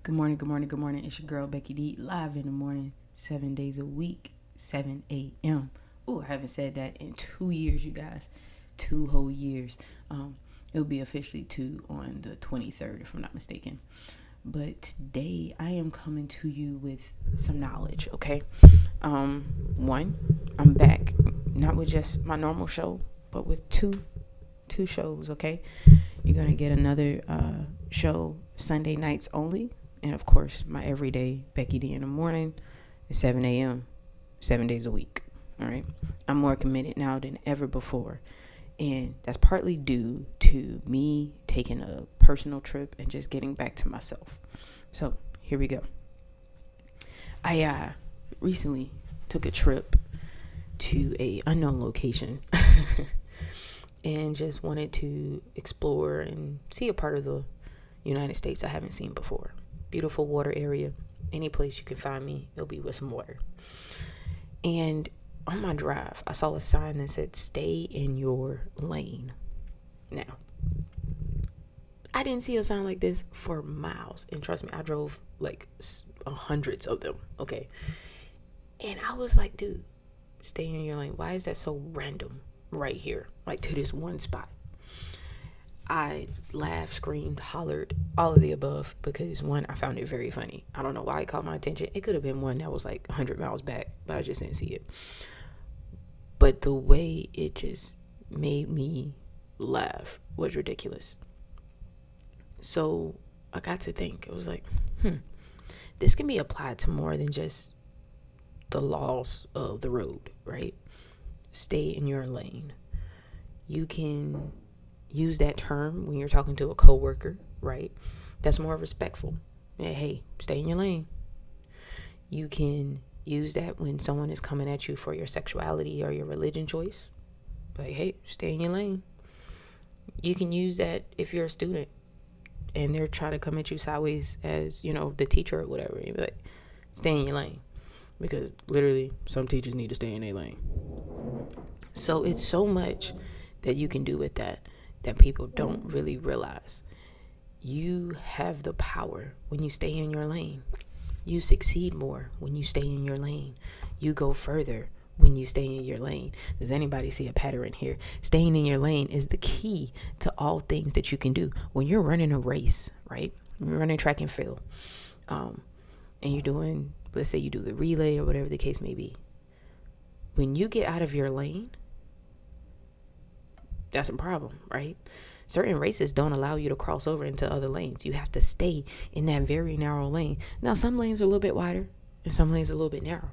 Good morning, good morning, good morning. It's your girl Becky D, live in the morning, 7 days a week, 7 a.m. Oh, I haven't said that in 2 years, you guys. 2 whole years. It'll be officially 2 on the 23rd, if I'm not mistaken. But today I am coming to you with some knowledge, okay? One, I'm back, not with just my normal show, but with two shows, okay? You're gonna get another show Sunday nights only, and of course my everyday Becky D in the morning at 7 a.m. 7 days a week. All right, I'm more committed now than ever before, and that's partly due to me taking a personal trip and just getting back to myself. So here we go. I recently took a trip to a unknown location and just wanted to explore and see a part of the United States I haven't seen before. Beautiful water area. Any place you can find me, it'll be with some water. And on my drive, I saw a sign that said, "Stay in your lane." Now, I didn't see a sign like this for miles. And trust me, I drove like hundreds of them, okay? And I was like, dude, stay in your lane. Why is that so random right here, like to this one spot? I laughed, screamed, hollered, all of the above, because one, I found it very funny. I don't know why it caught my attention. It could have been one that was like 100 miles back, but I just didn't see it. But the way it just made me laugh was ridiculous. So I got to think. It was like, this can be applied to more than just the laws of the road, right? Stay in your lane. You can use that term when you're talking to a coworker, right? That's more respectful. Hey, stay in your lane. You can use that when someone is coming at you for your sexuality or your religion choice. Like, hey, stay in your lane. You can use that if you're a student and they're trying to come at you sideways as, the teacher or whatever. You'd be like, stay in your lane. Because literally, some teachers need to stay in their lane. So it's so much that you can do with that people don't really realize. You have the power when you stay in your lane. You succeed more when you stay in your lane. You go further when you stay in your lane. Does anybody see a pattern here? Staying in your lane is the key to all things that you can do. When you're running a race, right? When you're running track and field, and you're doing, let's say you do the relay or whatever the case may be. When you get out of your lane, that's a problem, right? Certain races don't allow you to cross over into other lanes. You have to stay in that very narrow lane. Now, some lanes are a little bit wider and some lanes are a little bit narrow.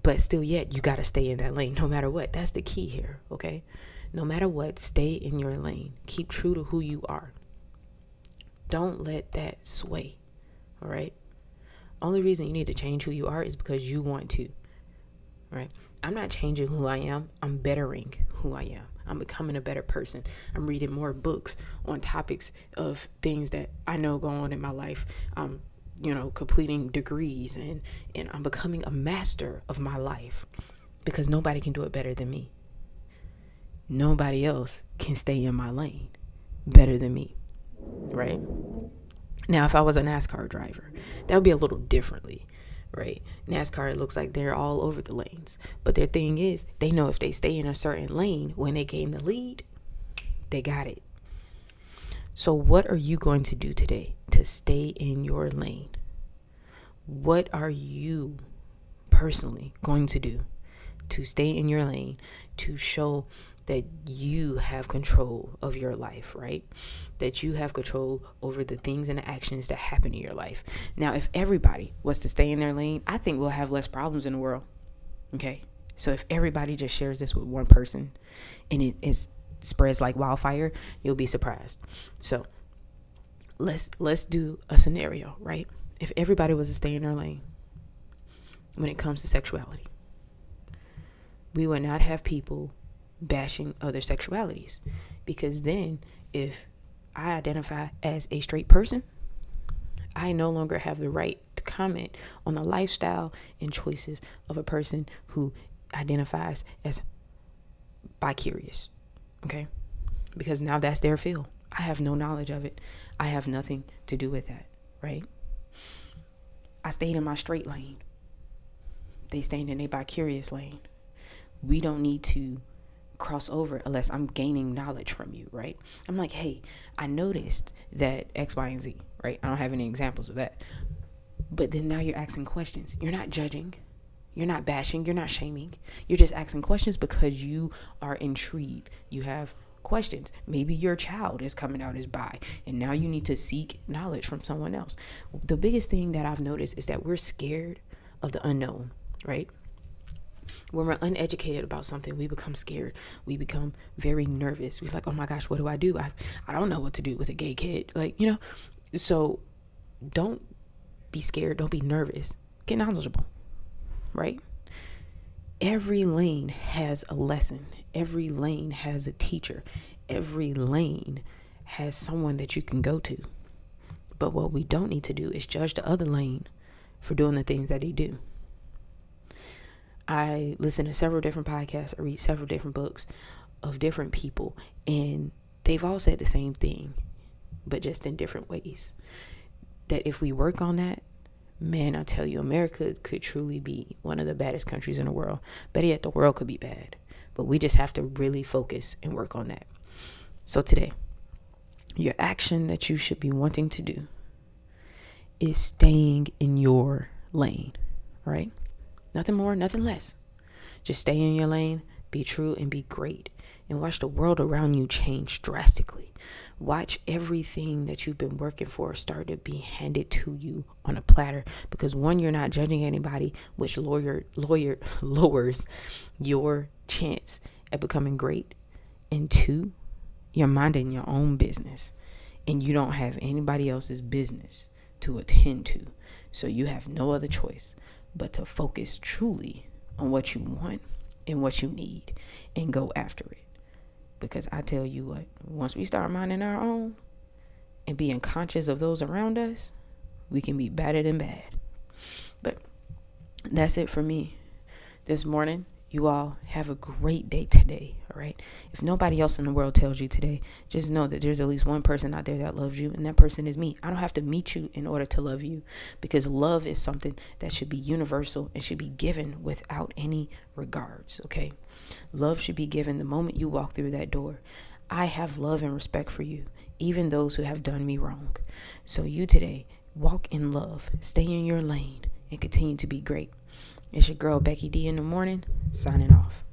But still yet, you got to stay in that lane no matter what. That's the key here, okay? No matter what, stay in your lane. Keep true to who you are. Don't let that sway, all right? Only reason you need to change who you are is because you want to, right? I'm not changing who I am. I'm bettering who I am. I'm becoming a better person. I'm reading more books on topics of things that I know go on in my life. I'm, completing degrees and I'm becoming a master of my life because nobody can do it better than me. Nobody else can stay in my lane better than me, right? Now, if I was a NASCAR driver, that would be a little differently, right? NASCAR, it looks like they're all over the lanes. But their thing is, they know if they stay in a certain lane, when they gain the lead, they got it. So what are you going to do today to stay in your lane? What are you personally going to do to stay in your lane, to show that you have control of your life, right? That you have control over the things and the actions that happen in your life. Now, if everybody was to stay in their lane, I think we'll have less problems in the world. Okay. So if everybody just shares this with one person and it spreads like wildfire, you'll be surprised. So let's do a scenario, right? If everybody was to stay in their lane when it comes to sexuality, we would not have people bashing other sexualities, because then if I identify as a straight person, I no longer have the right to comment on the lifestyle and choices of a person who identifies as bi-curious, okay? Because now that's their field. I have no knowledge of it. I have nothing to do with that, right? I stayed in my straight lane. They stayed in their bi-curious lane. We don't need to cross over unless I'm gaining knowledge from you, right? I'm like, hey, I noticed that X, Y, and Z, right? I don't have any examples of that. But then now you're asking questions. You're not judging. You're not bashing. You're not shaming. You're just asking questions because you are intrigued. You have questions. Maybe your child is coming out as bi, and now you need to seek knowledge from someone else. The biggest thing that I've noticed is that we're scared of the unknown, right? When we're uneducated about something, we become scared. We become very nervous. We're like, oh my gosh, what do? I don't know what to do with a gay kid. So don't be scared. Don't be nervous. Get knowledgeable, right? Every lane has a lesson. Every lane has a teacher. Every lane has someone that you can go to. But what we don't need to do is judge the other lane for doing the things that they do. I listen to several different podcasts. I read several different books of different people, and they've all said the same thing, but just in different ways. That if we work on that, man, I tell you, America could truly be one of the baddest countries in the world. Better yet, the world could be bad. But we just have to really focus and work on that. So today, your action that you should be wanting to do is staying in your lane, right? Nothing more, nothing less. Just stay in your lane, be true, and be great. And watch the world around you change drastically. Watch everything that you've been working for start to be handed to you on a platter. Because one, you're not judging anybody, which lowers your chance at becoming great. And two, you're minding your own business. And you don't have anybody else's business to attend to. So you have no other choice but to focus truly on what you want and what you need and go after it. Because I tell you what, once we start minding our own and being conscious of those around us, we can be better than bad. But that's it for me this morning. You all have a great day today, all right? If nobody else in the world tells you today, just know that there's at least one person out there that loves you, and that person is me. I don't have to meet you in order to love you, because love is something that should be universal and should be given without any regards, okay? Love should be given the moment you walk through that door. I have love and respect for you, even those who have done me wrong. So you today, walk in love, stay in your lane, and continue to be great. It's your girl, Becky D, in the morning, signing off.